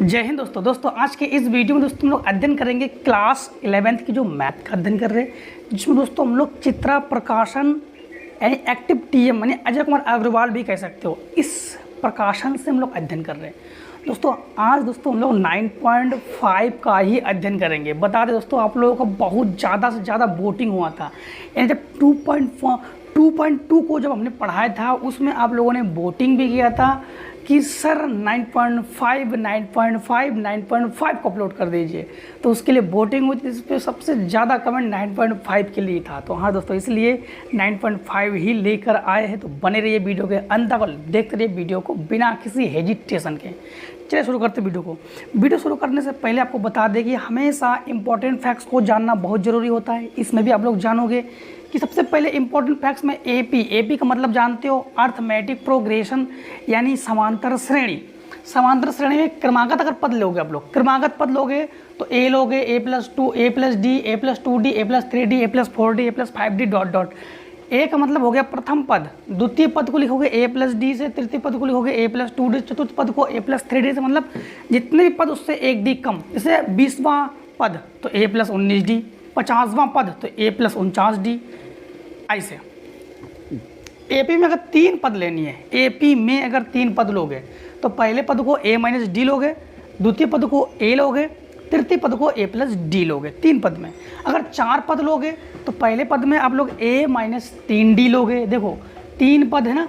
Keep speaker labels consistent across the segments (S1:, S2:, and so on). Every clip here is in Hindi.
S1: जय हिंद दोस्तों आज के इस वीडियो में दोस्तों हम लोग अध्ययन करेंगे क्लास 11th की जो मैथ का अध्ययन कर रहे हैं, जिसमें दोस्तों हम लोग चित्रा प्रकाशन यानी एक्टिव टीएम यानी अजय कुमार अग्रवाल भी कह सकते हो, इस प्रकाशन से हम लोग अध्ययन कर रहे हैं। दोस्तों आज दोस्तों हम लोग 9.5 का ही अध्ययन करेंगे। बता दें दोस्तों, आप लोगों का बहुत ज़्यादा से ज़्यादा वोटिंग हुआ था, यानी जब 2.2 को जब हमने पढ़ाया था उसमें आप लोगों ने वोटिंग भी किया था कि सर 9.5 को अपलोड कर दीजिए। तो उसके लिए वोटिंग हुई थी, इस पर सबसे ज़्यादा कमेंट 9.5 के लिए था। तो हाँ दोस्तों, इसलिए 9.5 ही लेकर आए हैं। तो बने रहिए वीडियो के अंत तक, देखते रहिए वीडियो को बिना किसी हेजिटेशन के। चलिए शुरू करते वीडियो को। वीडियो शुरू करने से पहले आपको बता दें कि हमेशा इंपॉर्टेंट फैक्ट्स को जानना बहुत ज़रूरी होता है। इसमें भी आप लोग जानोगे कि सबसे पहले इंपॉर्टेंट फैक्ट्स में एपी का मतलब जानते हो, अर्थमेटिक प्रोग्रेशन यानी समांतर श्रेणी। समांतर श्रेणी में क्रमागत अगर पद लोगे आप लोग, क्रमागत पद लोगे तो ए लोगे a+2 a+d a+2d a+3d a+4d a+5d dot dot. ए का मतलब हो गया प्रथम पद, द्वितीय पद को लिखोगे a+d से, तृतीय पद को लिखोगे a+2d, चतुर्थ पद को a+3d से, मतलब जितने भी पद उससे एक डी कम। जैसे 20वां पद तो a+19d, 50वां पद तो a+49d। ऐसे एपी में अगर 3 पद लेनी है, एपी में अगर 3 पद लोगे तो पहले पद को a-d लोगे, द्वितीय पद को a लोगे, तृतीय पद को a+d लोगे। 3 पद में अगर 4 पद लोगे तो पहले पद में आप लोग a-3d लोगे। देखो 3 पद है ना,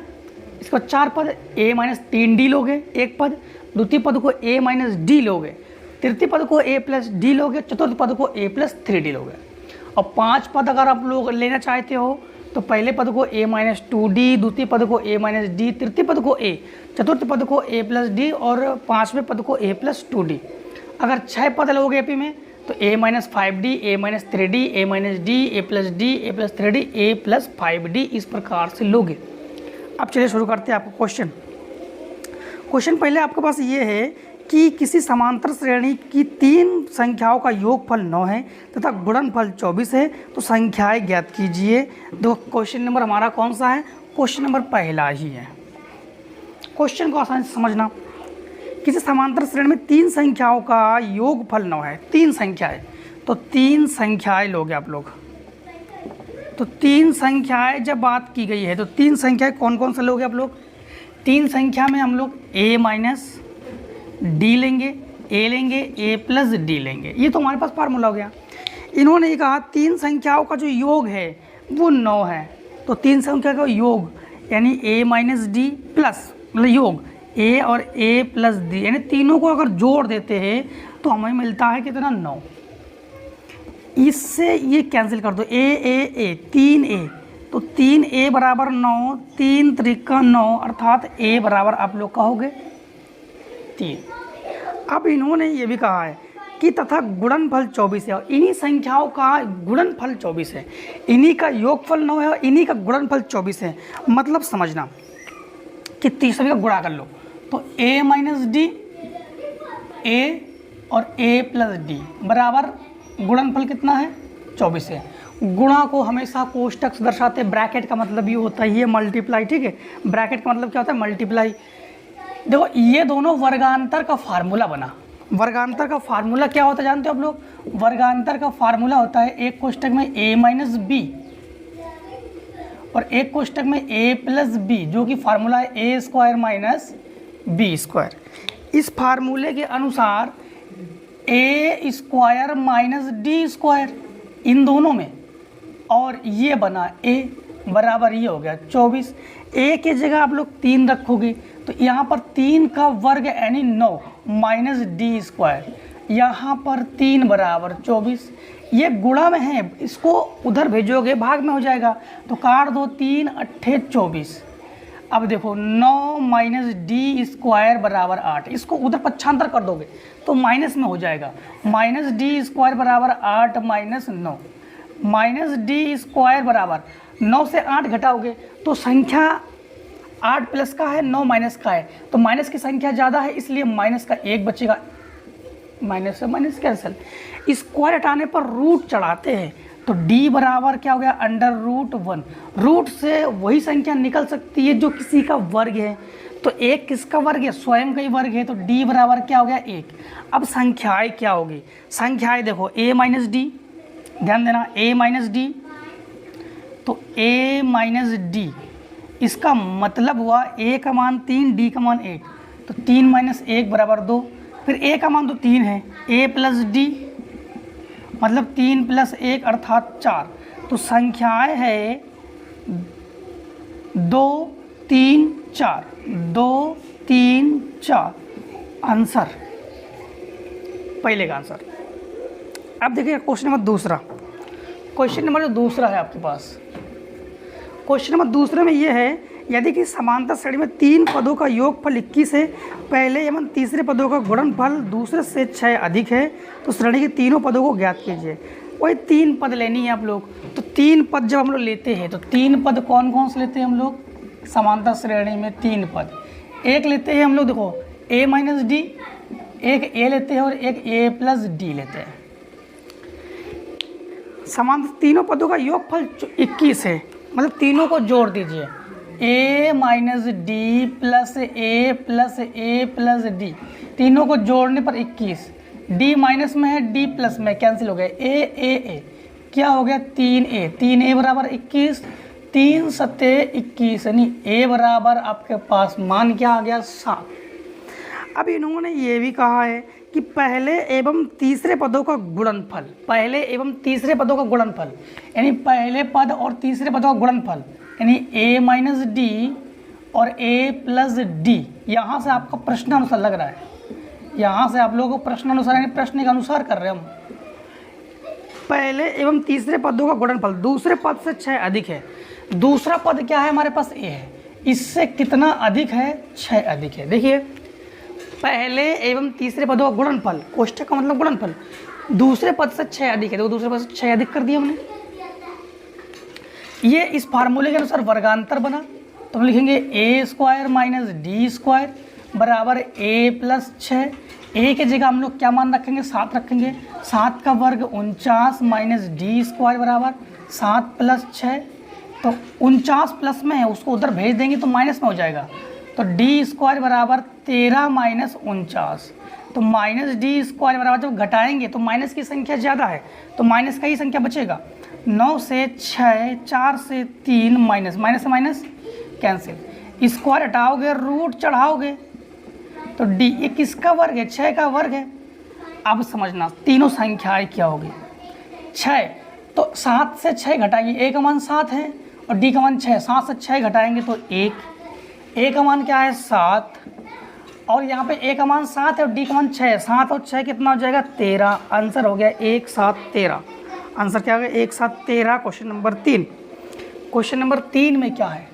S1: इसको 4 पद a-3d लोगे एक पद, द्वितीय पद को a-d लोगे, तृतीय पद को a+d लोगे, चतुर्थ पद को a+3d लोगे। और 5 पद अगर आप लोग लेना चाहते हो तो पहले पद को a-2d, द्वितीय पद को a-d, तृतीय पद को a, चतुर्थ पद को a+d और 5वें पद को a+2d। अगर 6 पद लोगे एपी में तो a-5d, a-3d, a-d, a+d, a+3d, a+5d, इस प्रकार से लोगे। अब चलिए शुरू करते हैं आपको क्वेश्चन पहले आपके पास ये है कि किसी समांतर श्रेणी की 3 संख्याओं का योगफल 9 है तथा गुणनफल 24 है, तो संख्याएं ज्ञात कीजिए। दो क्वेश्चन नंबर हमारा कौन सा है? क्वेश्चन नंबर पहला ही है। क्वेश्चन को आसानी से समझना, किसी समांतर श्रेणी में 3 संख्याओं का योगफल 9 है। 3 संख्याएं, तो 3 संख्याएं लोगे आप लोग। तो 3 संख्याएं जब बात की गई है तो 3 संख्याएं कौन कौन से लोगे आप लोग? 3 संख्या में हम लोग a-d लेंगे, a लेंगे, a+d लेंगे। ये तो हमारे पास फार्मूला हो गया। इन्होंने ये कहा 3 संख्याओं का जो योग है वो 9 है, तो 3 संख्या का योग यानी a-d प्लस मतलब योग a और a+d, यानी तीनों को अगर जोड़ देते हैं तो हमें मिलता है कितना? 9। इससे ये कैंसिल कर दो, a 3a, तो 3a बराबर 9, 3 त्रिका 9, अर्थात a बराबर आप लोग कहोगे 3। अब इन्होंने ये भी कहा है कि तथा गुणनफल 24 है, और इन्हीं संख्याओं का गुणनफल 24 है। इन्हीं का योगफल 9 है और इन्हीं का गुणनफल 24 है। मतलब समझना कि तीसरे का गुणा कर लो तो a-d, a और a+d बराबर गुणनफल कितना है? 24 है। गुणा को हमेशा कोष्टक से दर्शाते, ब्रैकेट का मतलब ये होता है ये मल्टीप्लाई, ठीक है। ब्रैकेट का मतलब क्या होता है? मल्टीप्लाई। देखो ये दोनों वर्गांतर का फार्मूला बना। वर्गांतर का फार्मूला क्या होता है जानते हो आप लोग? वर्गांतर का फार्मूला होता है एक कोष्टक में a-b और एक कोष्टक में a+b, जो कि फार्मूला है a² - b²। इस फार्मूले के अनुसार a² - d², इन दोनों में, और ये बना a बराबर ये हो गया 24। a की जगह आप लोग 3 रखोगे तो यहाँ पर 3 का वर्ग यानी 9 - d², यहाँ पर 3 बराबर 24। ये गुणा में है, इसको उधर भेजोगे भाग में हो जाएगा, तो काट दो 3 अट्ठे 24। अब देखो 9 - d² बराबर 8, इसको उधर पक्षांतर कर दोगे तो माइनस में हो जाएगा, -d² बराबर 8 - 9, -d² बराबर 9 से 8 घटाओगे तो संख्या 8 प्लस का है, 9 माइनस का है, तो माइनस की संख्या ज़्यादा है इसलिए माइनस का 1 बचेगा, माइनस से माइनस कैंसिल। स्क्वायर हटाने पर रूट चढ़ाते हैं, तो d बराबर क्या हो गया √1। रूट से वही संख्या निकल सकती है जो किसी का वर्ग है, तो एक किसका वर्ग है, स्वयं का ही वर्ग है, तो d बराबर क्या हो गया 1। अब संख्याएं क्या होगी, संख्याएं देखो a माइनस डी, ध्यान देना a माइनस डी, तो a माइनस डी इसका मतलब हुआ a का मान 3 d का मान 1, तो 3 माइनस 1 बराबर 2, फिर a का मान तो 3 है, a प्लस डी मतलब 3 प्लस 1 अर्थात 4, तो संख्याएं है 2 3 4, 2 3 4 आंसर, पहले का आंसर। अब देखिए क्वेश्चन नंबर दूसरा, क्वेश्चन नंबर जो दूसरा है आपके पास, क्वेश्चन नंबर दूसरे में ये है यदि कि समांतर श्रेणी में 3 पदों का योगफल 21 है, पहले एवं तीसरे पदों का गुणनफल दूसरे से 6 अधिक है, तो श्रेणी के तीनों पदों को ज्ञात कीजिए। वही 3 पद लेनी है आप लोग, तो 3 पद जब हम लोग लेते हैं तो 3 पद कौन कौन से लेते हैं हम लोग, समांतर श्रेणी में 3 पद, एक लेते हैं हम लोग देखो a माइनस डी, एक a लेते हैं और एक a प्लस डी लेते हैं। समांतर तीनों पदों का योगफल 21 है, मतलब तीनों को जोड़ दीजिए, a minus D plus a plus D, तीनों को जोड़ने पर 21, d माइनस में है d प्लस में कैंसिल हो गया, a क्या हो गया 3a, 3a बराबर 21, 3 सत्ते 21, यानी a बराबर आपके पास मान क्या आ गया 7। अब इन्होंने ये भी कहा है कि पहले एवं तीसरे पदों का गुणनफल, पहले एवं तीसरे पदों का गुणनफल, यानी पहले पद और तीसरे पदों का गुणनफल, यानी a माइनस डी और a प्लस डी। यहाँ से आपका प्रश्न अनुसार लग रहा है, यहाँ से आप लोगों को प्रश्न अनुसार यानी प्रश्न के अनुसार कर रहे हैं हम। पहले एवं तीसरे पदों का गुणनफल दूसरे पद से 6 अधिक है, दूसरा पद क्या है हमारे पास a है, इससे कितना अधिक है 6 अधिक है। देखिए पहले एवं तीसरे पदों का गुणनफल, कोष्ठक का मतलब गुणनफल, दूसरे पद से 6 अधिक है, तो दूसरे पद से 6 अधिक कर दिया हमने। ये इस फार्मूले के अनुसार वर्गांतर बना, तो हम लिखेंगे a square minus D square बराबर a प्लस 6। a की जगह हम लोग क्या मान रखेंगे 7 रखेंगे, 7 का वर्ग 49 माइनस डी स्क्वायर बराबर 7 प्लस 6, तो 49 प्लस में है उसको उधर भेज देंगे तो माइनस में हो जाएगा, तो डी स्क्वायर बराबर 13 माइनस 49, तो माइनस डी स्क्वायर बराबर जब घटाएंगे तो माइनस की संख्या ज़्यादा है तो माइनस का ही संख्या बचेगा, 9 से 6, 4 से 3 माइनस, माइनस से माइनस कैंसिल, स्क्वायर हटाओगे रूट चढ़ाओगे तो डी, ये किसका वर्ग है 6 का वर्ग है। अब समझना तीनों संख्याएं क्या होगी, 6 तो 7 से 6 घटाएंगे, a का मान 7 है और d का मान 6, 7 से 6 घटाएंगे तो 1, a का मान क्या है 7 और यहाँ पे a का मान 7 है और d का मान 6 है, 7 और 6 कितना हो जाएगा 13, आंसर हो गया 1 7 13, आंसर क्या हो गया 1 7 13। क्वेश्चन नंबर 3, क्वेश्चन नंबर 3 में क्या है,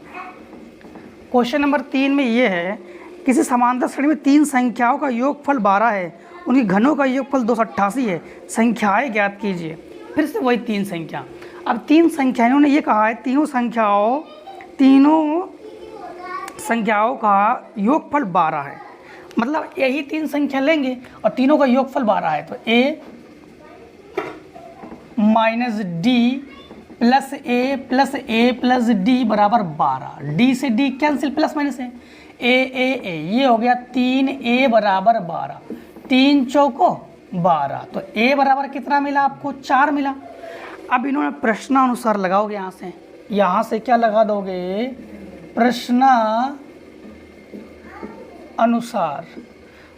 S1: क्वेश्चन नंबर 3 में ये है किसी समांतर श्रेणी में 3 संख्याओं का योगफल 12 है, उनकी घनों का योगफल 288 है, संख्याएं ज्ञात कीजिए। फिर से वही 3 संख्या, अब 3 संख्या इन्होंने ये कहा है तीनों संख्याओं का योगफल 12 है, मतलब यही 3 संख्या लेंगे और तीनों का योगफल 12 है, तो a minus D plus a plus D बराबर 12, d से d कैंसिल प्लस माइनस है, a ये हो गया 3a बराबर 12, 3 चौको 12, तो a बराबर कितना मिला आपको 4 मिला। अब इन्होंने प्रश्नानुसार लगाओगे, यहाँ से क्या लगा दोगे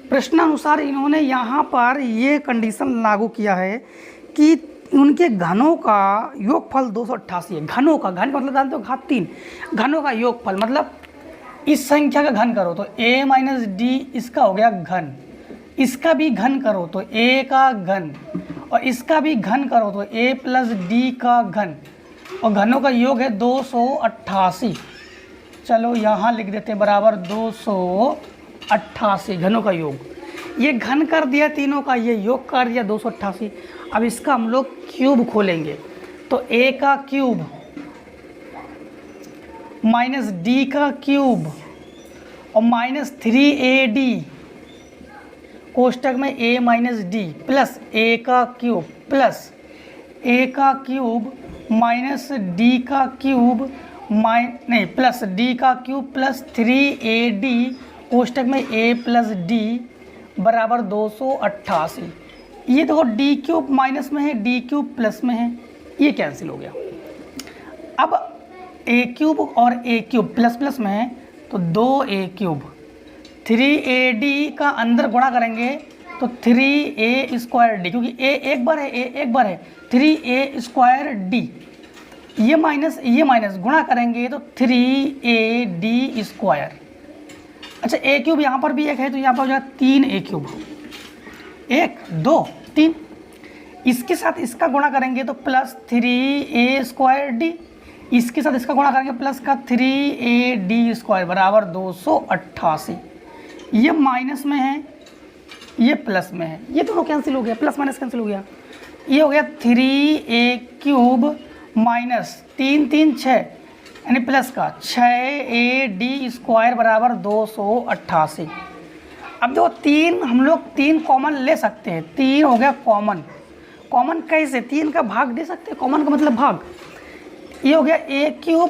S1: प्रश्नानुसार इन्होंने यहाँ पर ये कंडीशन लागू किया है कि उनके घनों का योगफल 288 है। घनों का, घन का मतलब जानते हो घात 3, घनों का योगफल मतलब इस संख्या का घन करो तो a माइनस डी इसका हो गया घन, इसका भी घन करो तो a का घन और इसका भी घन करो तो a प्लस डी का घन, और घनों का योग है 288। चलो यहाँ लिख देते हैं बराबर 288 घनों का योग, ये घन कर दिया तीनों का, ये योग कर दिया 288। अब इसका हम लोग क्यूब खोलेंगे तो a का क्यूब माइनस डी का क्यूब और माइनस 3ad कोष्टक में a minus D plus a का क्यूब प्लस ए का क्यूब माइनस डी का क्यूब प्लस डी का क्यूब प्लस 3AD कोष्टक में ए प्लस डी बराबर 288। ये देखो डी क्यूब माइनस में है, डी क्यूब प्लस में है, ये कैंसिल हो गया। अब ए क्यूब और ए क्यूब प्लस प्लस में है तो 2A क्यूब, 3AD का अंदर गुणा करेंगे तो 3A स्क्वायर डी, क्योंकि ए एक बार है, ए एक बार है, 3A स्क्वायर डी। ये माइनस गुणा करेंगे तो 3AD स्क्वायर। अच्छा ए क्यूब यहाँ पर भी एक है तो यहाँ पर हो जाएगा 3A क्यूब, 1 2 3। इसके साथ इसका गुणा करेंगे तो प्लस 3A स्क्वायर डी, इसके साथ इसका गुणा करेंगे प्लस का 3AD स्क्वायर बराबर 288। ये माइनस में है, ये प्लस में है, ये दोनों कैंसिल हो गया, प्लस माइनस कैंसिल हो गया। ये हो गया 3A क्यूब माइनस 3 3 6 यानी प्लस का 6AD स्क्वायर बराबर 288। अब देखो 3 हम लोग 3 कॉमन ले सकते हैं, 3 हो गया कॉमन। कॉमन कैसे? 3 का भाग दे सकते हैं, कॉमन का मतलब भाग। ये हो गया ए क्यूब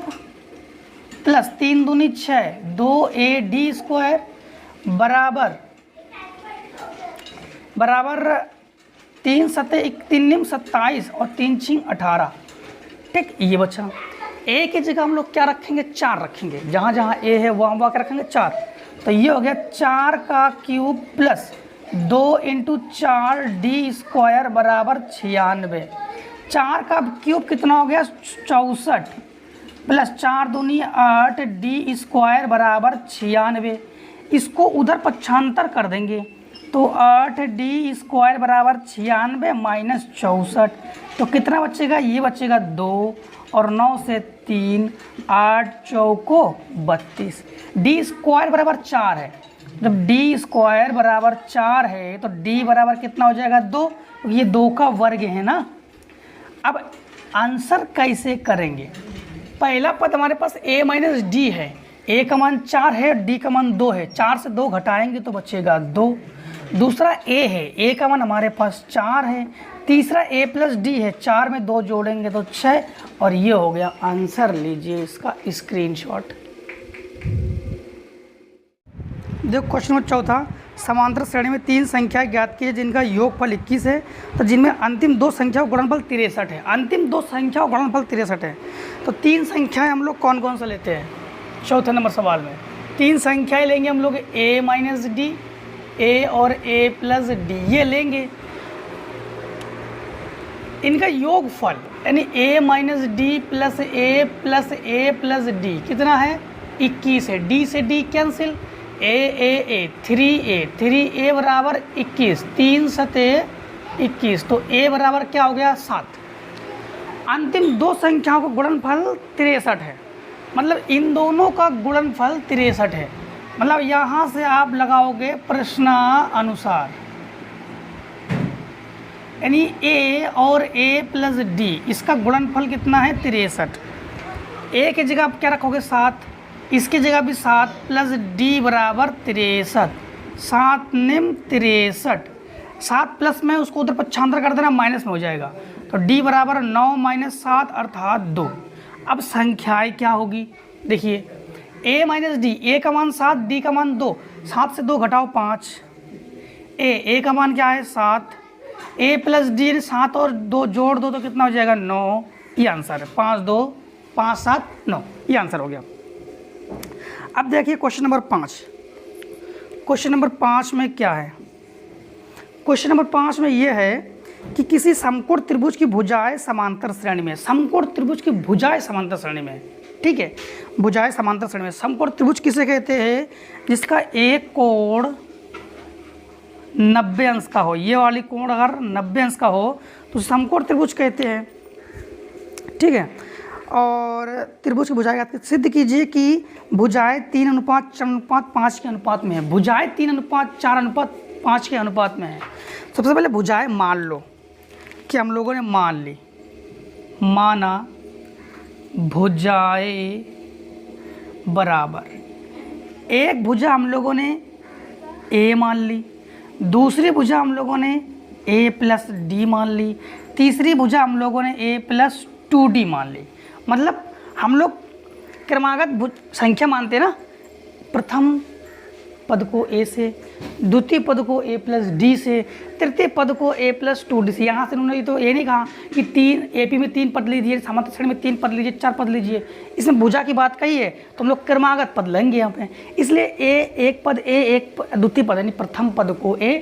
S1: प्लस 3 दूनी 6 2AD स्क्वायर बराबर 3 सत्ते 3 27 और 3 6 18। ठीक, ये बच्चा ए की जगह हम लोग क्या रखेंगे? 4 रखेंगे, जहाँ जहाँ ए है वहाँ क्या रखेंगे? 4। तो ये हो गया 4 का क्यूब प्लस 2 × 4D स्क्वायर बराबर 96। 4 का क्यूब कितना हो गया? 64 प्लस 4 दूनी 8D स्क्वायर बराबर 96। इसको उधर पक्षांतर कर देंगे तो 8D स्क्वायर बराबर 96 माइनस 64, तो कितना बचेगा? ये बचेगा 2 और 9 से 3 8 चौको 32। डी स्क्वायर बराबर 4 है, जब डी स्क्वायर बराबर 4 है तो डी बराबर कितना हो जाएगा? 2, ये 2 का वर्ग है ना। अब आंसर कैसे करेंगे? पहला पद हमारे पास a माइनस डी है, a का मान 4 है, d का मान 2 है, 4 से 2 घटाएंगे तो बचेगा 2। दूसरा a है, a का मान हमारे पास 4 है। तीसरा a प्लस डी है, 4 में 2 जोड़ेंगे तो 6, और ये हो गया आंसर। लीजिए इसका स्क्रीनशॉट। देखो क्वेश्चन नंबर 4, समांतर श्रेणी में 3 संख्याएं ज्ञात की है जिनका योगफल 21 है, तो जिनमें अंतिम 2 संख्याओं का गुणनफल 63 है। अंतिम 2 संख्याओं का गुणनफल 63 है, तो 3 संख्याएं हम लोग कौन कौन सा लेते हैं? चौथे नंबर सवाल में 3 संख्याएं लेंगे हम लोग, a माइनस डी, a और a प्लस डी, ये लेंगे। इनका योगफल यानी a minus D plus a plus D कितना है? 21 है। d से d कैंसिल, a 3a बराबर 21, 3 सते 21, तो a बराबर क्या हो गया? 7। अंतिम 2 संख्याओं का गुणनफल 63 है, मतलब इन दोनों का गुणनफल 63 है। मतलब यहाँ से आप लगाओगे प्रश्नानुसार, यानी a और a प्लस डी इसका गुणनफल कितना है? 63। a की जगह आप क्या रखोगे? 7, इसकी जगह भी 7 प्लस डी बराबर 63, 7 निम 63। 7 प्लस में उसको उधर पक्षांतर कर देना, माइनस में हो जाएगा, तो d बराबर 9 माइनस 7 अर्थात 2। अब संख्याएं क्या होगी? देखिए a माइनस डी, a का मान 7, d का मान 2, 7 से 2 घटाओ 5, a का मान क्या है? 7, a प्लस डी 7 और 2 जोड़ दो तो कितना हो जाएगा? 9। ये आंसर है, 5 2 5 7 9, ये आंसर हो गया। अब देखिए क्वेश्चन नंबर 5। क्वेश्चन नंबर 5 में क्या है? क्वेश्चन नंबर 5 में ये है कि किसी समकोण त्रिभुज की भुजाएं समांतर श्रेणी में, समकोण त्रिभुज की भुजाएं समांतर श्रेणी में, ठीक है, भुजाएं समांतर श्रेणी में। समकोण त्रिभुज किसे कहते हैं? जिसका एक कोण 90 अंश का हो, ये वाली कोण अगर 90 अंश का हो तो समकोण त्रिभुज कहते हैं, ठीक है। और त्रिभुज की भुजाएं सिद्ध कीजिए कि भुजाएं 3:4:5 के अनुपात में है। भुजाएं 3:4:5 के अनुपात में है। सबसे पहले भुजाएं मान लो कि हम लोगों ने मान ली, माना भुजाएं बराबर, एक भुजा हम लोगों ने a मान ली, दूसरी भुजा हम लोगों ने a प्लस डी मान ली, तीसरी भुजा हम लोगों ने a+2d मान ली। मतलब हम लोग क्रमागत संख्या मानते हैं ना, प्रथम पद को a से, द्वितीय पद को a+d से, तृतीय पद को a+2d से। यहाँ से उन्होंने तो ये नहीं कहा कि AP में 3 पद लीजिए, सामान्य श्रेणी में 3 पद लीजिए, 4 पद लीजिए। इसमें भुजा की बात कही है तो हम लोग क्रमागत पद लेंगे यहाँ पे। इसलिए एक पद द्वितीय पद यानी प्रथम पद को a,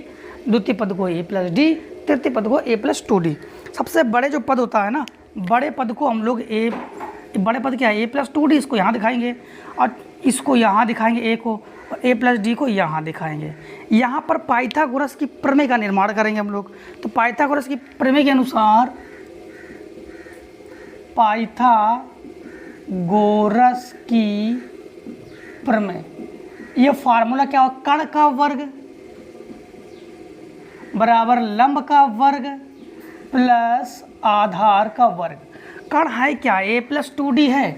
S1: द्वितीय पद को a+d, तृतीय पद को a+2d। सबसे बड़े जो पद होता है ना, बड़े पद को हम लोग बड़े पद क्या है a+2d, इसको यहाँ दिखाएंगे और इसको यहाँ दिखाएंगे a को, और a+d को यहाँ दिखाएंगे। यहाँ पर पाइथागोरस की प्रमेय का निर्माण करेंगे हम लोग। तो पाइथागोरस की प्रमेय के अनुसार पाइथागोरस की प्रमेय, ये फार्मूला क्या हो, कण का वर्ग बराबर लंब का वर्ग प्लस आधार का वर्ग। कण है क्या, a+2d है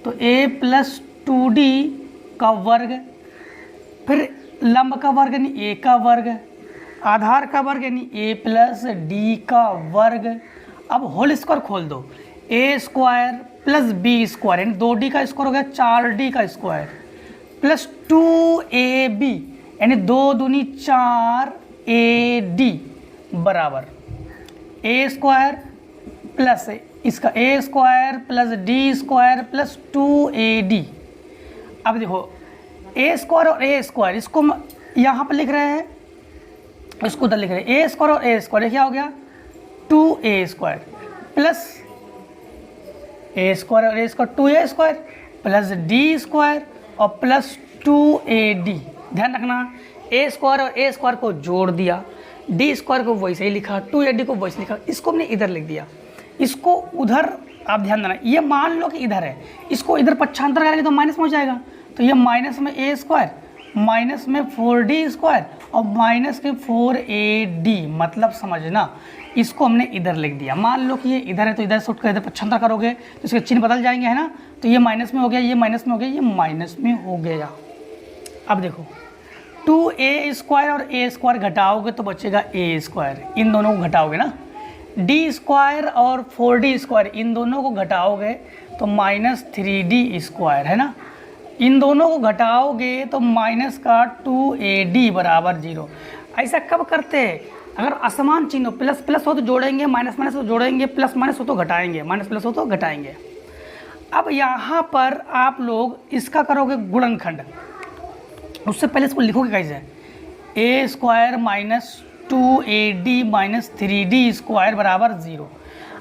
S1: तो a+2d का वर्ग, फिर लंब का वर्ग यानी a का वर्ग, आधार का वर्ग यानी a+d का वर्ग। अब होल स्क्वायर खोल दो, a² + b² यानी 2d का स्क्वायर हो गया 4d का स्क्वायर, प्लस 2ab यानी 2 दूनी 4ad बराबर a² प्लस इसका a² + d² प्लस 2ad। अब देखो a² और a², इसको यहाँ पर लिख रहे हैं, इसको उधर लिख रहे हैं। a² और a² क्या हो गया 2a² प्लस a² और a² 2a² प्लस d² और प्लस 2ad। ध्यान रखना a² और a² को जोड़ दिया, d² को वैसे ही लिखा, 2ad को वैसे लिखा, इसको हमने इधर लिख दिया, इसको उधर। आप ध्यान देना, ये मान लो कि इधर है, इसको इधर पक्षांतर करेंगे तो माइनस में हो जाएगा। तो ये माइनस में a² माइनस में 4d² और माइनस के 4ad, मतलब समझना, इसको हमने इधर लिख दिया। मान लो कि ये इधर है तो इधर से उठ कर इधर पक्षांतर करोगे तो इसके चिन्ह बदल जाएंगे, है ना। तो ये माइनस में हो गया, ये माइनस में हो गया, ये माइनस में हो गया। अब देखो 2a² और a² घटाओगे तो बचेगा a², इन दोनों को घटाओगे ना, d² और 4d² इन दोनों को घटाओगे तो -3d² है ना, इन दोनों को घटाओगे तो माइनस का 2ad बराबर 0। ऐसा कब करते हैं, अगर असमान चिन्ह हो, प्लस प्लस हो तो जोड़ेंगे, माइनस माइनस हो जोड़ेंगे, प्लस माइनस हो तो घटाएंगे, माइनस प्लस हो तो घटाएंगे। अब यहाँ पर आप लोग इसका करोगे गुणनखंड, उससे पहले इसको लिखोगे कैसे, a² - 2ad - 3d² बराबर 0।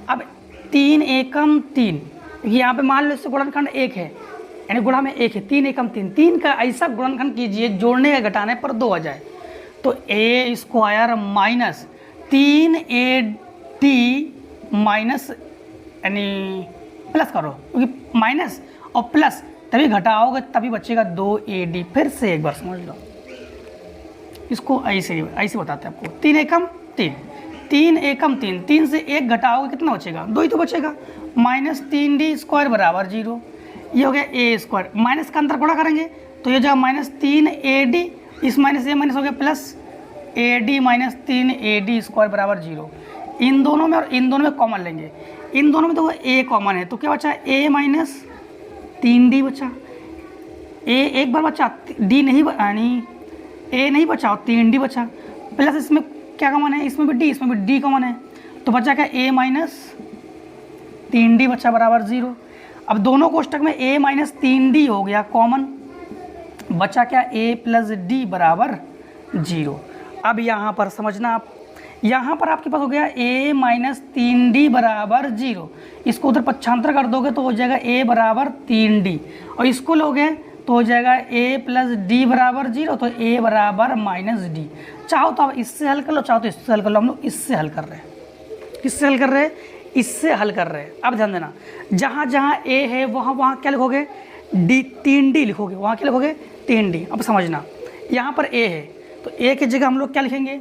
S1: अब 3 एकम 3, यहाँ पे मान लो इससे गुणनखंड 1 है, यानी गुणा में 1 है, 3 एकम 3, 3 का ऐसा गुणनखंड कीजिए जोड़ने या घटाने पर 2 आ जाए। तो a² - 3ad माइनस यानी प्लस करो, क्योंकि माइनस और प्लस तभी घटाओगे तभी बचेगा 2ad। फिर से एक बार समझ लो, इसको ऐसे बताते हैं आपको। 3 एकम 3, 3 एकम 3, 3 से 1 घटाओगे कितना बचेगा, 2 ही तो बचेगा, -3d² बराबर 0। ये हो गया a², माइनस का अंतर गुणा करेंगे तो ये जाएगा -3ad, इस माइनस ये माइनस हो गया प्लस ad - 3ad² बराबर 0। इन दोनों में और इन दोनों में कॉमन लेंगे, इन दोनों में तो वो a कॉमन है, तो क्या बचा, a - 3d बचा, a एक बार बचा, d नहीं यानी a नहीं बचा और 3d बचा, प्लस इसमें क्या कॉमन है, इसमें भी d, इसमें भी d कॉमन है, तो बचा क्या a - 3d बचा बराबर 0। अब दोनों कोष्टक में a - 3d हो गया कॉमन, बचा क्या a + d बराबर 0। अब यहाँ पर समझना आप, यहाँ पर आपके पास हो गया a - 3d बराबर 0, इसको उधर पक्षांतर कर दोगे तो हो जाएगा a बराबर 3d, और इसको लोगे तो हो जाएगा a + d बराबर 0, तो a बराबर -d। चाहो तो आप इससे हल कर लो, चाहो तो इससे हल कर लो, हम लोग इससे हल कर रहे हैं, किससे हल कर रहे हैं, इससे हल कर रहे हैं। अब ध्यान देना, जहाँ जहाँ a है वहाँ क्या लिखोगे, 3d लिखोगे, वहाँ क्या लिखोगे 3d। अब समझना, यहाँ पर a है तो a की जगह हम लोग क्या लिखेंगे,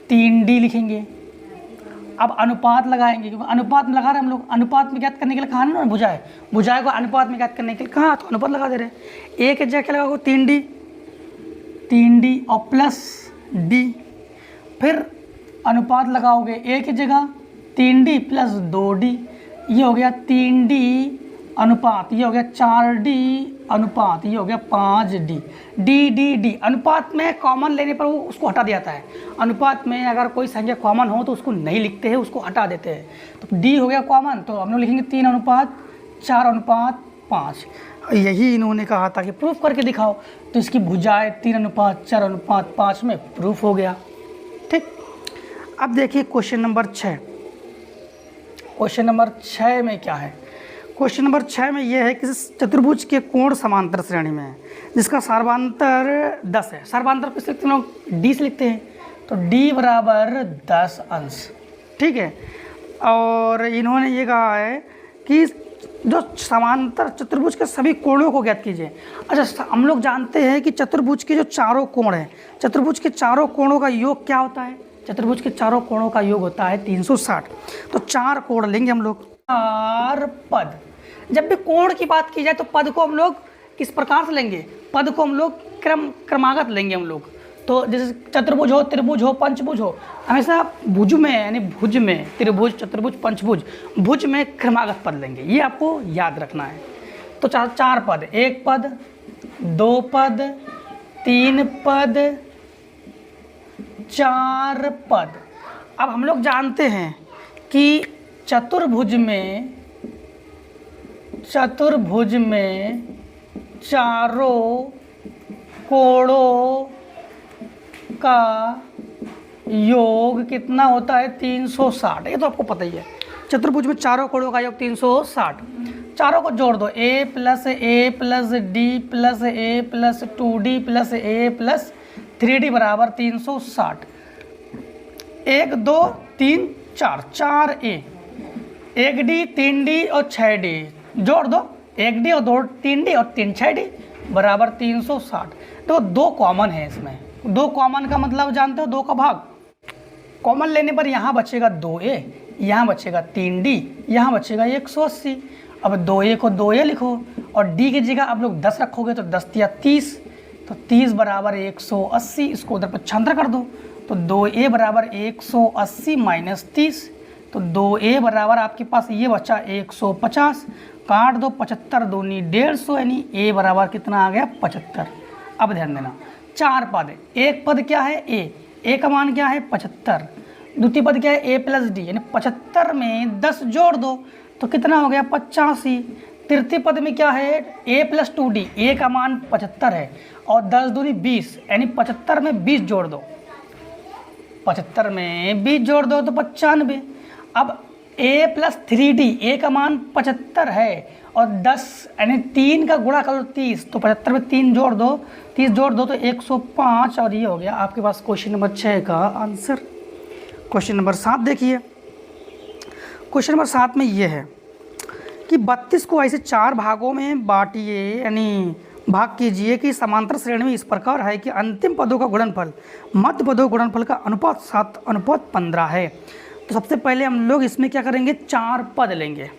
S1: 3d लिखेंगे। अब अनुपात लगाएंगे, क्योंकि अनुपात में लगा रहे हैं हम लोग, अनुपात में ज्ञात करने के लिए कहा ना भुजाएं, भुजाएं को अनुपात में ज्ञात करने के लिए कहा, तो अनुपात लगा दे रहे हैं। a की जगह क्या लगाओगे 3d और प्लस d, फिर अनुपात लगाओगे a की जगह 3D प्लस 2D, ये हो गया 3D अनुपात, ये हो गया 4D अनुपात, ये हो गया 5D। D अनुपात में कॉमन लेने पर वो उसको हटा दिया जाता है। अनुपात में अगर कोई संख्या कॉमन हो तो उसको नहीं लिखते हैं, उसको हटा देते हैं। तो D हो गया कॉमन, तो हम लोग लिखेंगे 3 अनुपात 4 अनुपात 5। यही इन्होंने कहा था कि प्रूफ करके दिखाओ, तो इसकी भुजाएं 3 अनुपात 4 अनुपात 5 में प्रूफ हो गया। ठीक, अब देखिए क्वेश्चन नंबर 6। क्वेश्चन नंबर 6 में क्या है? क्वेश्चन नंबर 6 में यह है कि चतुर्भुज के कोण समांतर श्रेणी में है जिसका सर्वांतर 10 है। सर्वांतर किस लिखते हैं लोग? डी से लिखते हैं, तो डी बराबर 10 अंश। ठीक है, और इन्होंने ये कहा है कि जो समांतर चतुर्भुज के सभी कोणों को ज्ञात कीजिए। अच्छा, हम लोग जानते हैं कि चतुर्भुज के जो चारों कोण हैं, चतुर्भुज के चारों कोणों का योग क्या होता है? चतुर्भुज के चारों कोणों का योग होता है 360। तो 4 कोण लेंगे हम लोग, 4 पद। जब भी कोण की बात की जाए तो पद को हम लोग किस प्रकार से लेंगे? पद को हम लोग क्रमागत लेंगे हम लोग। तो जैसे चतुर्भुज हो, त्रिभुज हो, पंचभुज हो, हमेशा भुज में यानी भुज में, त्रिभुज चतुर्भुज पंचभुज, भुज में क्रमागत पद लेंगे, ये आपको याद रखना है। तो 4 पद, 1 पद 2 पद 3 पद 4 पद। अब हम लोग जानते हैं कि चतुर्भुज में चारों कोणों का योग कितना होता है? 360। ये तो आपको पता ही है, चतुर्भुज में चारों कोणों का योग 360। चारों को जोड़ दो, a plus d plus a plus 2d plus a plus 3d बराबर 360। 1 2 3 4, 4a, 1d 3d और 6d जोड़ दो, 1d और 2 3d और 3 6d बराबर 360। तो 2 कॉमन है इसमें। 2 कॉमन का मतलब जानते हो? 2 का भाग। कॉमन लेने पर यहाँ बचेगा 2a, यहाँ बचेगा 3d, यहाँ बचेगा 180। अब 2a को 2a लिखो और d की जगह आप लोग 10 रखोगे तो 10 या 30, तो 30 बराबर 180। इसको उधर पक्षांतर कर दो, तो 2a बराबर 180 माइनस 30, तो 2a बराबर आपके पास ये बचा 150। काट दो, 75 दूनी 150, यानी a बराबर कितना आ गया? 75। अब ध्यान देना, 4 पद है। एक पद क्या है? a का मान क्या है? 75। द्वितीय पद क्या है? a प्लस डी, यानी 75 में 10 जोड़ दो तो कितना हो गया? 85। तृतीय पद में क्या है? a प्लस 2d, a का मान 75 है और 10 दूनी 20, यानी 75 में 20 जोड़ दो, 75 में 20 जोड़ दो तो 95। अब a प्लस 3d, a का मान 75 है और 10 यानी 3 का गुणा करो 30, तो 75 में 3 जोड़ दो, 30 जोड़ दो तो 105। और ये हो गया आपके पास क्वेश्चन नंबर 6 का आंसर। क्वेश्चन नंबर 7 देखिए। क्वेश्चन नंबर 7 में ये है कि 32 को ऐसे 4 भागों में बांटिए, यानी भाग कीजिए कि समांतर श्रेणी में इस प्रकार है कि अंतिम पदों का गुणनफल मध्य पदों के गुणनफल का अनुपात 7:15 है। तो सबसे पहले हम लोग इसमें क्या करेंगे? 4 पद लेंगे।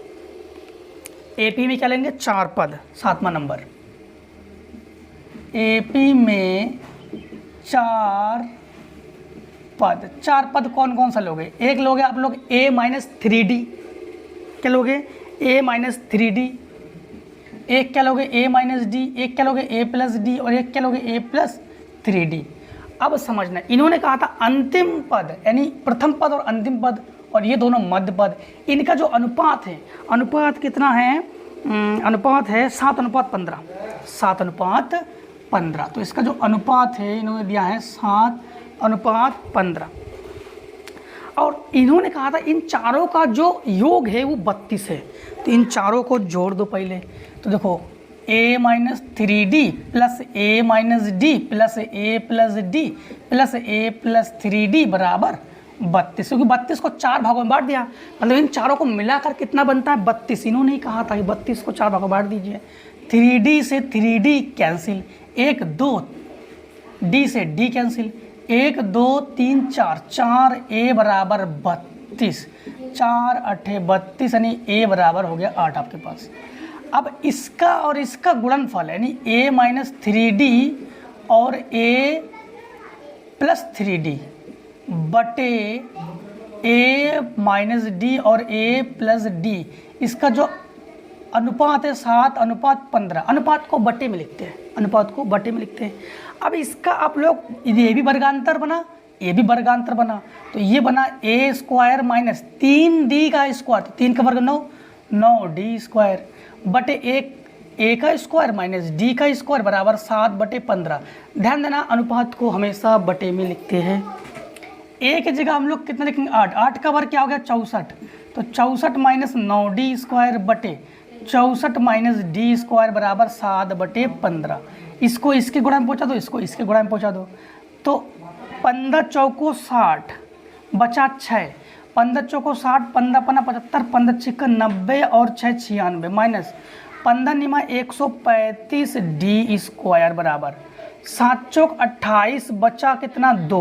S1: एपी में क्या लेंगे? 4 पद, 7वां नंबर। एपी में 4 पद। 4 पद कौन कौन सा लोगे? एक लोगे आप लोग a माइनस 3d, क्या लोगे? a minus 3d। एक क्या लोगे? a minus D. एक क्या लोगे? a plus D. और एक क्या लोगे? a plus 3d। अब समझना, इन्होंने कहा था अंतिम पद, यानी प्रथम पद और अंतिम पद, और ये दोनों मध्य पद, इनका जो अनुपात है, अनुपात कितना है? अनुपात है 7:15। 7:15। तो इसका जो अनुपात है इन्होंने दिया है 7:15। और इन्होंने कहा था इन चारों का जो योग है वो 32 है। तो इन चारों को जोड़ दो पहले। तो देखो, a minus 3d plus a minus D plus a plus D plus a plus 3d बराबर 32। क्योंकि 32 को 4 भागों में बांट दिया, मतलब इन चारों को मिलाकर कितना बनता है? 32। इन्होंने ही कहा था कि 32 को 4 भागों में बांट दीजिए। 3d से 3d कैंसिल, 1 2 d से d कैंसिल, 1 2 3 4, 4a बराबर 32, 4 8 32, यानी a बराबर हो गया 8 आपके पास। अब इसका और इसका गुणनफल यानी a माइनस 3d और a प्लस 3d बटे ए माइनस डी और ए प्लस डी, इसका जो अनुपात है 7:15, अनुपात को बटे में लिखते हैं, अनुपात को बटे में लिखते हैं। अब इसका आप लोग, ये भी वर्गांतर बना, ये भी वर्गांतर बना, तो ये बना ए स्क्वायर माइनस 3d का स्क्वायर, तो 3 का वर्ग 9, 9d स्क्वायर बटे ए का स्क्वायर माइनस डी का स्क्वायर बराबर 7/15। ध्यान देना अनुपात को हमेशा बटे में लिखते हैं। ए की जगह हम लोग कितना लिखेंगे 8, 8 का वर्ग क्या हो गया 64, तो 64 माइनस 9d स्क्वायर बटे 64 माइनस डी स्क्वायर बराबर 7/15। इसको इसके गुणा में पहुँचा दो, इसको इसके गुणा में पहुँचा दो, तो 15 चौको 60 बचा 6, 15 चौको 60, 15 पन्ना 75, 15 छिक्का 90 और 6 96 माइनस 15 निमा 135 डी स्क्वायर बराबर 7 चौक 28 बचा कितना 2,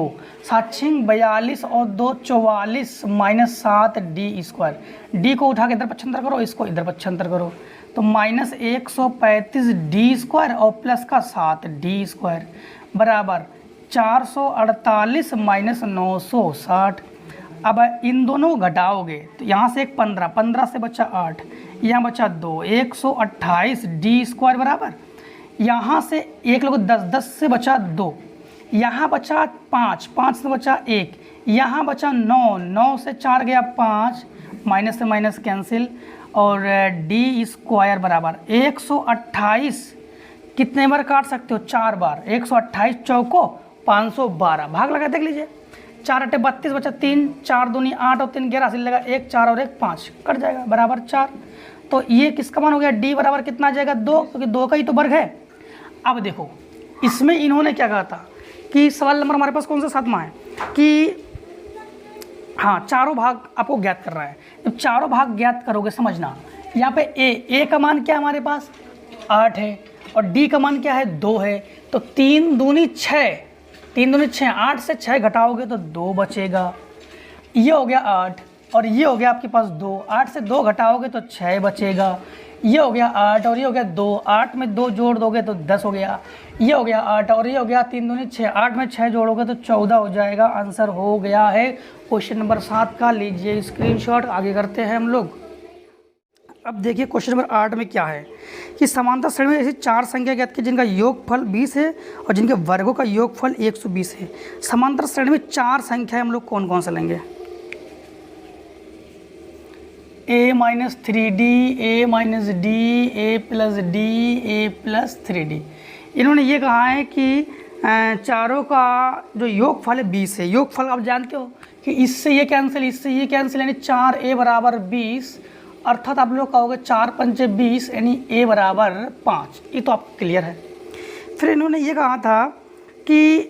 S1: 7 छिंग 42 और 2 44 माइनस 7 डी स्क्वायर। डी को उठा के इधर पक्षांतर करो, इसको इधर पक्षांतर करो, तो माइनस 135 डी स्क्वायर और प्लस का 7 डी स्क्वायर बराबर 448 माइनस 960। अब इन दोनों को घटाओगे तो यहाँ से एक 15, 15 से बचा 8, यहाँ बचा 2, 128 डी स्क्वायर बराबर, यहाँ से एक लोग 10, 10 से बचा 2, यहाँ बचा 5, 5 से बचा 1, यहाँ बचा 9, 9 से 4 गया 5, माइनस से माइनस कैंसिल, और डी स्क्वायर बराबर 128 कितने बार काट सकते हो 4 बार, 128 चौको 512, भाग लगा देख लीजिए, 4 अट्ठे 32 बचा 3, 4 दूनी 8 और 3 11, लगा 1 4 और 1 5, कट जाएगा बराबर 4। तो ये किसका मान हो गया डी बराबर कितना आ जाएगा 2, क्योंकि 2 का ही तो वर्ग है। अब देखो इसमें इन्होंने क्या कहा था कि सवाल नंबर हमारे पास कौन सा 7वां है कि हाँ चारों भाग आपको ज्ञात करना है। जब चारों भाग ज्ञात करोगे समझना, यहाँ पे ए का मान क्या है हमारे पास 8 है और डी का मान क्या है 2 है, तो 3 दूनी 6, 3 दूनी 6, 8 से 6 घटाओगे तो 2 बचेगा, ये हो गया 8 और ये हो गया आपके पास 2, 8 से 2 घटाओगे तो 6 बचेगा, ये हो गया 8 और ये हो गया 2, 8 में 2 जोड़ दोगे तो 10 हो गया, ये हो गया 8 और ये हो गया 3 दूनी 6, 8 में 6 जोड़ोगे तो 14 हो जाएगा। आंसर हो गया है क्वेश्चन नंबर 7 का, लीजिए स्क्रीनशॉट। आगे करते हैं हम लोग। अब देखिए क्वेश्चन नंबर 8 में क्या है कि समांतर श्रेणी में ऐसी 4 संख्या ज्ञात की जिनका योगफल 20 है और जिनके वर्गों का योगफल 120 है। समांतर श्रेणी में 4 संख्या हम लोग कौन कौन से लेंगे, a minus 3d, a minus D, a plus D, a plus 3d। इन्होंने ये कहा है कि चारों का जो योगफल है 20 है। योगफल आप जानते हो कि इससे ये कैंसिल, इससे ये कैंसिल, यानी 4a बराबर 20, अर्थात आप लोग कहोगे 4 पंचे 20 यानी a बराबर 5। ये तो आपको क्लियर है। फिर इन्होंने ये कहा था कि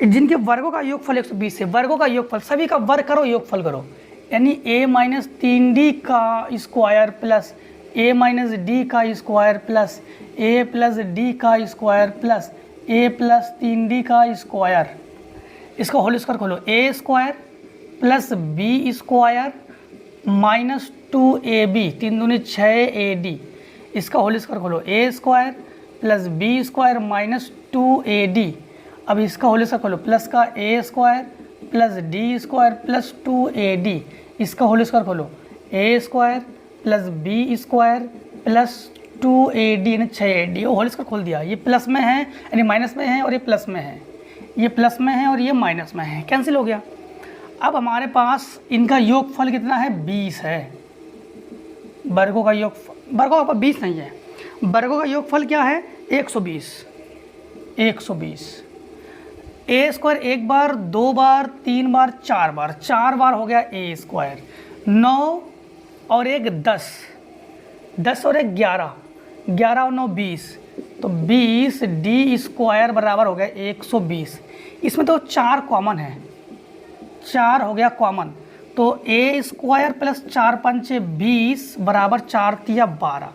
S1: जिनके वर्गों का योगफल 120 है, वर्गों का योगफल सभी का वर्ग करो, योगफल करो, यानी a माइनस 3d का square plus a minus D का square plus a plus D का square plus a plus 3d का स्क्वायर, इसका होल स्क्वायर खोलो, a square plus b square minus 2ab, 3 दूनी 6ad, इसका होल स्क्वायर खोलो, a square plus b square minus 2ad। अब इसका होल स्क्वायर खोलो, प्लस का a square plus D square plus 2ad, इसका होल स्क्वायर खोलो, a square plus b square plus 2ad यानी 6ad। वो होल स्क्वायर खोल दिया, ये प्लस में है यानी माइनस में है और ये प्लस में है, ये प्लस में है और ये माइनस में है, कैंसिल हो गया। अब हमारे पास इनका योगफल कितना है 20 है। वर्गों का योगफल, वर्गों का 20 नहीं है, वर्गों का योगफल क्या है 120, 120। ए स्क्वायर एक बार, 2 बार, 3 बार, 4 बार, 4 बार हो गया ए स्क्वायर, 9 और 1 10, 10 और 1 11, 11 और 9 20, तो 20 डी स्क्वायर बराबर हो गया 120। इसमें तो 4 कॉमन है, 4 हो गया कॉमन, तो ए स्क्वायर प्लस 4 पंचे 20 बराबर 4 तिया 12।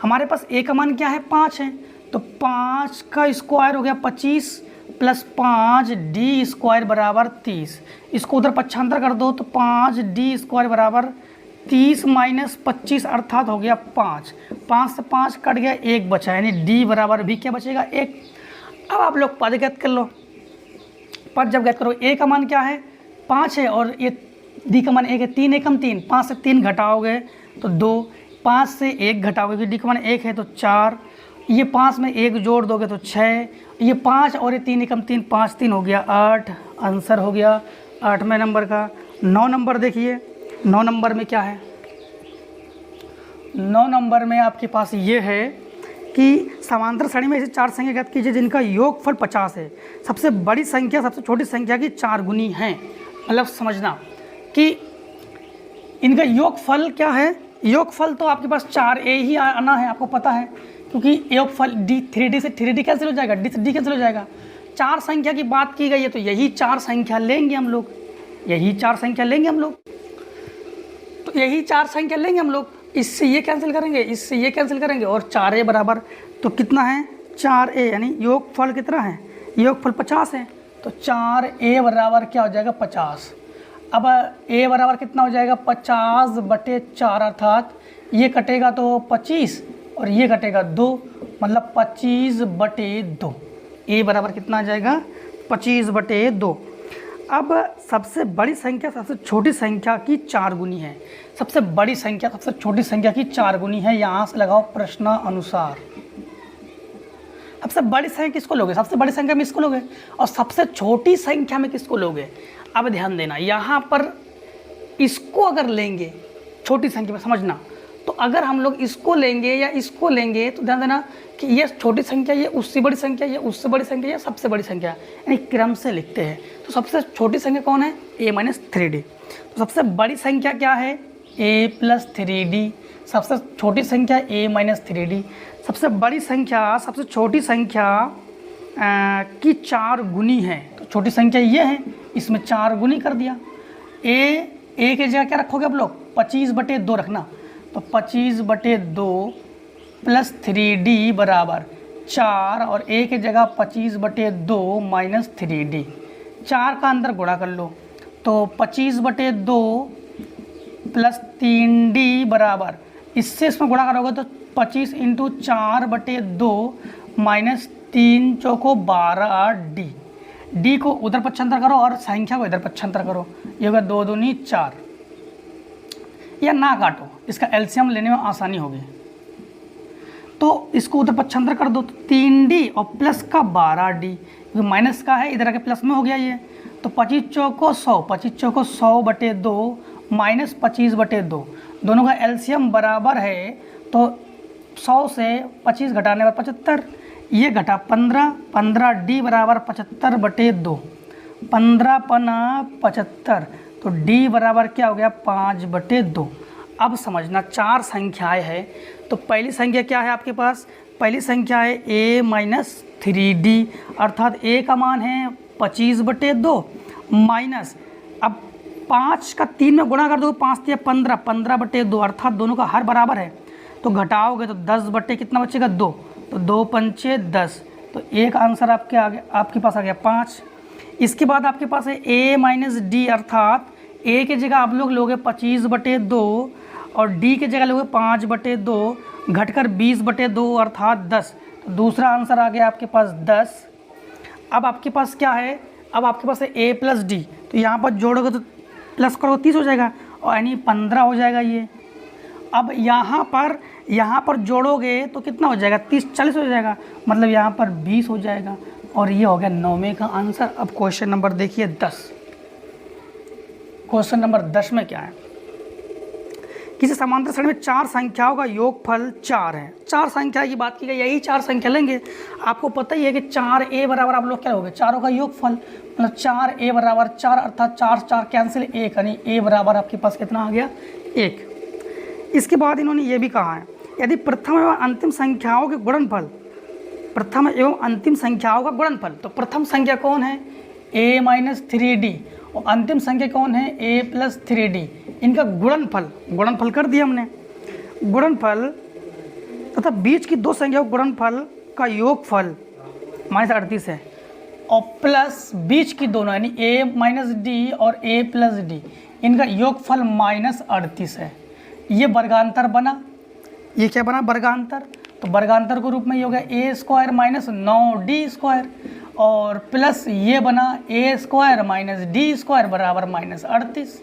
S1: हमारे पास ए का मान क्या है 5 है, तो 5 का स्क्वायर हो गया 25 प्लस 5 डी स्क्वायर बराबर 30। इसको उधर पक्षांतर कर दो तो 5 डी स्क्वायर बराबर 30 माइनस 25 अर्थात हो गया 5। 5 से 5 कट गया, 1 बचा, यानी डी बराबर भी क्या बचेगा 1। अब आप लोग पद ज्ञात कर लो। पद जब ज्ञात करो, ए का मान क्या है 5 है और ये डी का मान 1 है, 3 एकम 3, 5 से 3 घटाओगे तो 2, 5 से 1 घटाओगे, डी का मान 1 है तो 4, ये 5 में 1 जोड़ दोगे तो 6, ये 5 और ये 3 एकम 3, 5 3 हो गया 8, आंसर हो गया 8वें नंबर का। 9 नंबर देखिए, 9 नंबर में क्या है, 9 नंबर में आपके पास ये है कि समांतर श्रेणी में ऐसे 4 संख्या ज्ञात कीजिए जिनका योगफल 50 है। सबसे बड़ी संख्या सबसे छोटी संख्या की 4 गुनी है। मतलब समझना कि इनका योगफल क्या है, योगफल तो आपके पास 4a ही आना है, आपको पता है, क्योंकि योगफल d 3d से 3d कैंसिल हो जाएगा, d से d कैंसिल हो जाएगा। 4 संख्या की बात की गई है तो यही 4 संख्या लेंगे हम लोग, यही 4 संख्या लेंगे हम लोग, तो यही 4 संख्या लेंगे हम लोग। इससे ये कैंसिल करेंगे, इससे ये कैंसिल करेंगे और 4a बराबर तो कितना है 4a, यानी योगफल कितना है, योगफल 50 है, तो 4a बराबर क्या हो जाएगा 50। अब a बराबर कितना हो जाएगा 50/4, अर्थात ये कटेगा तो 25 और ये कटेगा 2, मतलब 25/2। a बराबर कितना आ जाएगा 25/2। अब सबसे बड़ी संख्या सबसे छोटी संख्या की 4 गुनी है। सबसे बड़ी संख्या सबसे छोटी संख्या की 4 गुनी है, यहाँ से लगाओ प्रश्न अनुसार। सबसे बड़ी संख्या किसको लोगे, सबसे बड़ी संख्या में इसको लोगे, और सबसे छोटी संख्या में किसको लोगे। अब ध्यान देना, यहाँ पर इसको अगर लेंगे छोटी संख्या में, समझना, तो अगर हम लोग इसको लेंगे या इसको लेंगे तो ध्यान देना कि ये छोटी संख्या, ये उससे बड़ी संख्या, ये उससे बड़ी संख्या, ये सबसे बड़ी संख्या, यानी क्रम से लिखते हैं। तो सबसे छोटी संख्या कौन है, a - 3d। तो सबसे बड़ी संख्या क्या है, a + 3d। सबसे छोटी संख्या a - 3d। सबसे बड़ी संख्या सबसे छोटी संख्या की 4 गुनी है, तो छोटी संख्या ये है, इसमें 4 गुनी कर दिया। a की जगह क्या रखोगे आप लोग, 25/2 रखना, तो 25/2 + 3d बराबर 4, और a की जगह 25/2 - 3d। 4 का अंदर गुणा कर लो, तो 25/2 + 3d बराबर, इससे इसमें गुणा करोगे तो 25 × 4/2 - 3 चौको 12d। d को उधर पक्षांतर करो और संख्या को इधर पक्षांतर करो, ये होगा 2 दूनी 4, या ना काटो, इसका एलसीएम लेने में आसानी होगी। तो इसको उधर पक्षांतर कर दो, तो 3d और प्लस का 12d, माइनस का है इधर आके प्लस में हो गया ये, तो 25 चौको 100, 25 चौको 100/2 - 25/2, दोनों का एलसीएम बराबर है, तो 100 से 25 घटाने पर 75, ये घटा 15, 15d बराबर 75/2, 15 × 75, तो d बराबर क्या हो गया 5/2। अब समझना 4 संख्याएं हैं, तो पहली संख्या क्या है आपके पास, पहली संख्या है a - 3d, अर्थात a का मान है 25/2 माइनस, अब 5 का 3 में गुणा कर दो, 5 × 15, 15/2, अर्थात दोनों का हर बराबर है, तो घटाओगे तो 10 कितना बचेगा 2, तो 2 × 5 = 10, तो एक आंसर आपके पास आ गया 5। इसके बाद आपके पास है a - d, अर्थात a की जगह आप लोग लोगे 25/2 और d की जगह लोगे 5/2, घटकर 20/2 अर्थात 10, तो दूसरा आंसर आ गया आपके पास 10। अब आपके पास क्या है, अब आपके पास है a + d, तो यहाँ पर जोड़ोगे तो प्लस करोगे 30 हो जाएगा, और यानी 15 हो जाएगा ये। अब यहाँ पर जोड़ोगे तो कितना हो जाएगा 30 40 हो जाएगा, मतलब यहाँ पर 20 हो जाएगा, और ये हो गया 9वें का आंसर। अब क्वेश्चन नंबर देखिए 10। क्वेश्चन नंबर 10 में क्या है, किसी समांतर श्रेणी में 4 संख्याओं का योगफल 4 है। 4 संख्या की बात की गई, यही 4 संख्या लेंगे। आपको पता ही है कि 4a बराबर आप लोग क्या होगे, चारों का योगफल, मतलब 4a बराबर 4, अर्थात 4 कैंसिल 1, यानी a बराबर आपके पास कितना आ गया 1। इसके बाद इन्होंने ये भी कहा है, यदि प्रथम एवं अंतिम संख्याओं के गुणनफल, प्रथम एवं अंतिम संख्याओं का गुणनफल, तो प्रथम संख्या कौन है a - 3d, और अंतिम संख्या कौन है a + 3d, इनका गुणनफल कर दिया हमने। गुणनफल तथा बीच की 2 संख्याओं गुणनफल का योगफल -38 है, और प्लस बीच की दोनों यानी a - d और a + d, इनका योगफल -38 है। ये वर्गांतर बना, ये क्या बना वर्गांतर, तो वर्गांतर के रूप में ये हो गया a² - 9d², और प्लस ये बना a² - d² बराबर -38।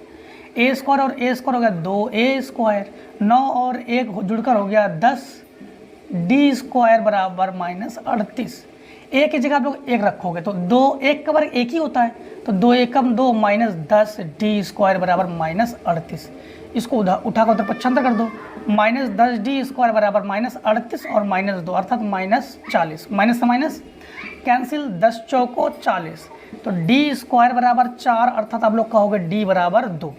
S1: ए स्क्वायर और ए स्क्वायर हो गया 2a स्क्वायर, 9 और 1 जुड़कर हो गया 10 डी स्क्वायर बराबर -38। ए की जगह आप लोग 1 रखोगे तो 2 1 का वर्ग 1 ही होता है, तो 2 एकम 2 -10 डी स्क्वायर बराबर -38। इसको उठा कर उधर पक्षांतर कर दो, -10 डी स्क्वायर बराबर -38 और -2 अर्थात -40। माइनस से माइनस कैंसिल, 10 चौको 40, तो डी स्क्वायर बराबर 4 अर्थात आप लोग कहोगे डी बराबर 2।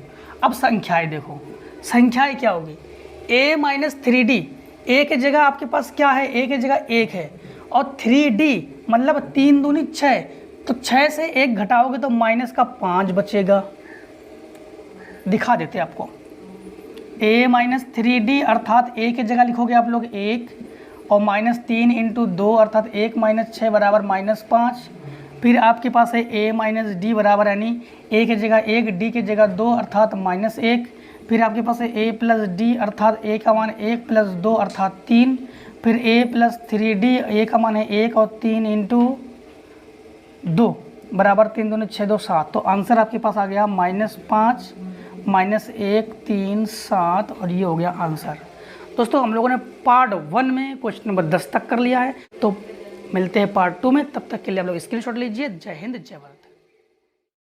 S1: अब संख्याएं देखो, संख्याएं क्या होगी, a - 3d, a की जगह आपके पास क्या है, a की जगह 1 है और 3d मतलब 3 दूनी 6, तो 6 से 1 घटाओगे तो माइनस का 5 बचेगा। दिखा देते आपको, a - 3d अर्थात a की जगह लिखोगे आप लोग 1 और -3 × 2 अर्थात 1 - 6 बराबर -5। फिर आपके पास है a - d बराबर यानी a की जगह 1 d की जगह 2 अर्थात -1। फिर आपके पास है a + d अर्थात a का मान 1 + 2 अर्थात 3। फिर a + 3d, a का मान है 1 और 3 × 2 बराबर 3 दूनी 6 2 7, तो आंसर आपके पास आ गया -5 -1 3 7 और ये हो गया आंसर। दोस्तों हम लोगों ने पार्ट 1 में क्वेश्चन नंबर 10 तक कर लिया है, तो मिलते हैं पार्ट 2 में। तब तक के लिए आप लोग स्क्रीनशॉट लीजिए। जय हिंद, जय भारत।